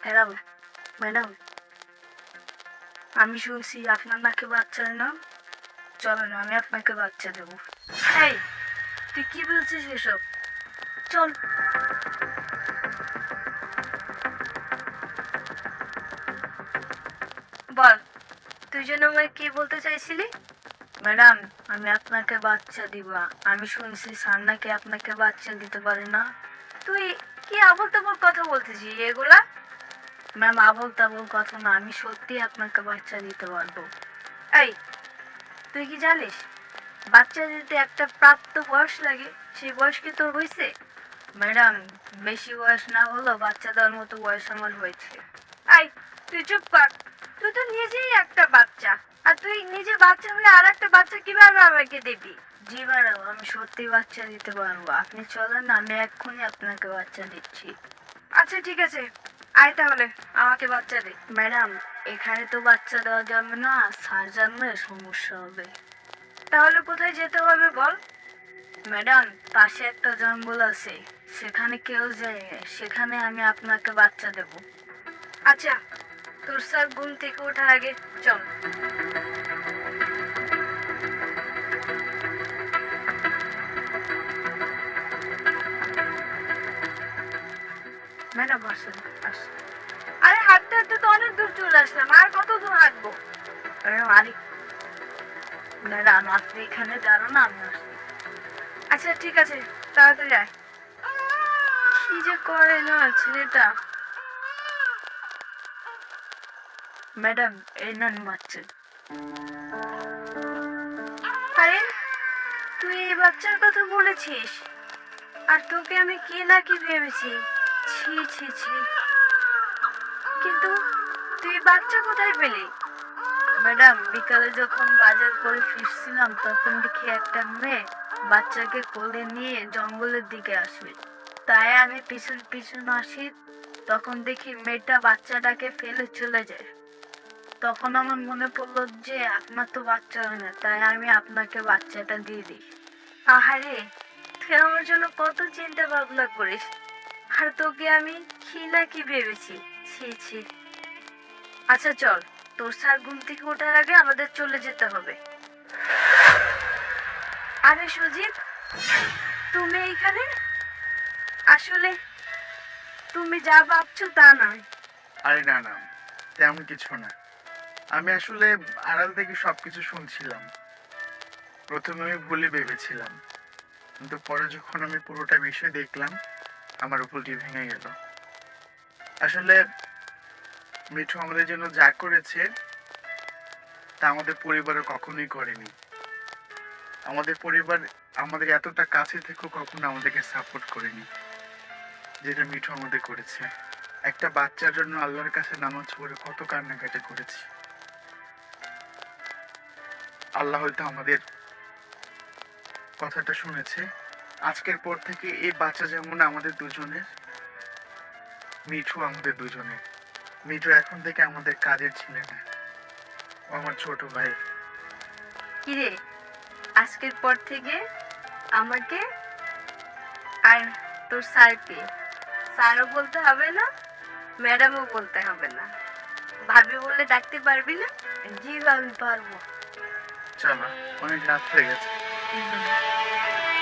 Madam, madam, আমি শুনছি আপনার নাকি বাচ্চা হয় না। চলেন আমি আপনাকে বাচ্চা দেবো। এই, তুই কি বলছিস এসব? চল। বল, তুই যেন আমায় কি বলতে চাইছিলি? ম্যাডাম, আমি আপনাকে বাচ্চা দিব। আমি শুনছি স্যার নাকি আপনাকে বাচ্চা দিতে পারে না। তুই কি আবল তাবল কথা বলতেছিস এগুলা? ম্যাম, আবল তাবল কথা না, আমি সত্যি আপনাকে বাচ্চা দিতে পারবো। এই, তুই কি জানিস বাচ্চা দিতে একটা প্রাপ্ত বয়স লাগে? সেই বয়স কি তোর হয়েছে? ম্যাডাম, বেশি বয়স না হলেও বাচ্চা দেওয়ার মতো বয়স আমার হয়েছে। এই, তুই চুপ কর। তুই তো নিজেই একটা বাচ্চা, আর তুই নিজে বাচ্চা হয়ে আর একটা বাচ্চা কিভাবে আমাকে দিবি? জি ম্যাডাম, আমি সত্যি বাচ্চা দিতে পারবো। আপনি চলেন, আমি এক্ষুনি আপনাকে বাচ্চা দিচ্ছি। আচ্ছা ঠিক আছে, আয় তাহলে আমাকে বাচ্চা দে। ম্যাডাম, এখানে তো বাচ্চা দেওয়া যাবে না, স্যার জানলে সমস্যা হবে। তাহলে কোথায় যেতে হবে বল? ম্যাডাম, পাশে একটা জঙ্গল আছে, সেখানে কেউ যায় না, সেখানে আমি আপনাকে বাচ্চা দেব। আচ্ছা, তোর স্যার ঘুম থেকে ওঠার আগে চল। ম্যাডাম আসুন, আসুন। আরে হাঁটতে হাঁটতে তো অনেক দূর চলে আসলাম, আর কত দূর হাঁটবো? আরে ম্যাডাম, আপনি এখানে দাঁড়ান, আমি আসছি। আচ্ছা ঠিক আছে, তাড়াতাড়ি আয়। কি যে করে না ছেলেটা। ম্যাডাম, এই নেন বাচ্চা। আরে, তুই এই বাচ্চার কথা বলেছিস, আর তোকে আমি কি না কি ভেবেছি। ছি ছি ছি। কিন্তু তুই বাচ্চা কোথায় পেলি? ম্যাডাম, বিকালে যখন বাজার করে ফিরছিলাম তখন দেখি একটা মেয়ে বাচ্চাকে কোলে নিয়ে জঙ্গলের দিকে আসবে। তাই আমি পিছন পিছন আসি, তখন দেখি মেয়েটা বাচ্চাটাকে ফেলে চলে যায়। তখন আমার মনে পড়লো যে আপনার তো বাচ্চা হয় না, তাই আমি আপনাকে বাচ্চাটা দিয়ে দিই। আহারে, তুই আমার জন্য কত চিন্তা ভাবনা করিস, আর তোকে আমি কি না কি ভেবেছি। ছি ছি। আচ্ছা চল, তোর স্যার ঘুম থেকে ওঠার আগে আমাদের চলে যেতে হবে। আরে সুজিত, তুমি এখানে? আসলে তুমি যা ভাবছো তা নয়। আরে না না, তেমন কিছু না। আমি আসলে আড়াল থেকে সবকিছু শুনছিলাম। প্রথমে আমি ভুলে ভেবেছিলাম, কিন্তু পরে যখন আমি পুরোটা বিষয় দেখলাম, আমার ভুলটি ভেঙে গেল। আসলে মিঠু আমাদের জন্য যা করেছে তা আমাদের পরিবারে কখনোই করেনি। আমাদের পরিবার আমাদের এতটা কাছে থেকেও কখনো আমাদেরকে সাপোর্ট করেনি, যেটা মিঠু আমাদের করেছে। একটা বাচ্চার জন্য আল্লাহর কাছে নামাজ পড়ে কত কান্নাকাটি করেছি। আল্লাহ হয়তো আমাদের কথাটা শুনেছে। আজকের পর থেকে এই বাচ্চা যেমন আমাদের দুজনের, মিঠু আমাদের দুজনের। মিঠু এখন থেকে আমাদের কাজের ছেলে না, ও আমার ছোট ভাই। কিরে, আজকের পর থেকে আমাকে আর তোর স্যারকে স্যারও বলতে হবে না, ম্যাডামও বলতে হবে না, ভাবি বলে ডাকতে পারবি না? জি আমি পারবো। চলো, অনেক রাত হয়ে গেছে। হুম।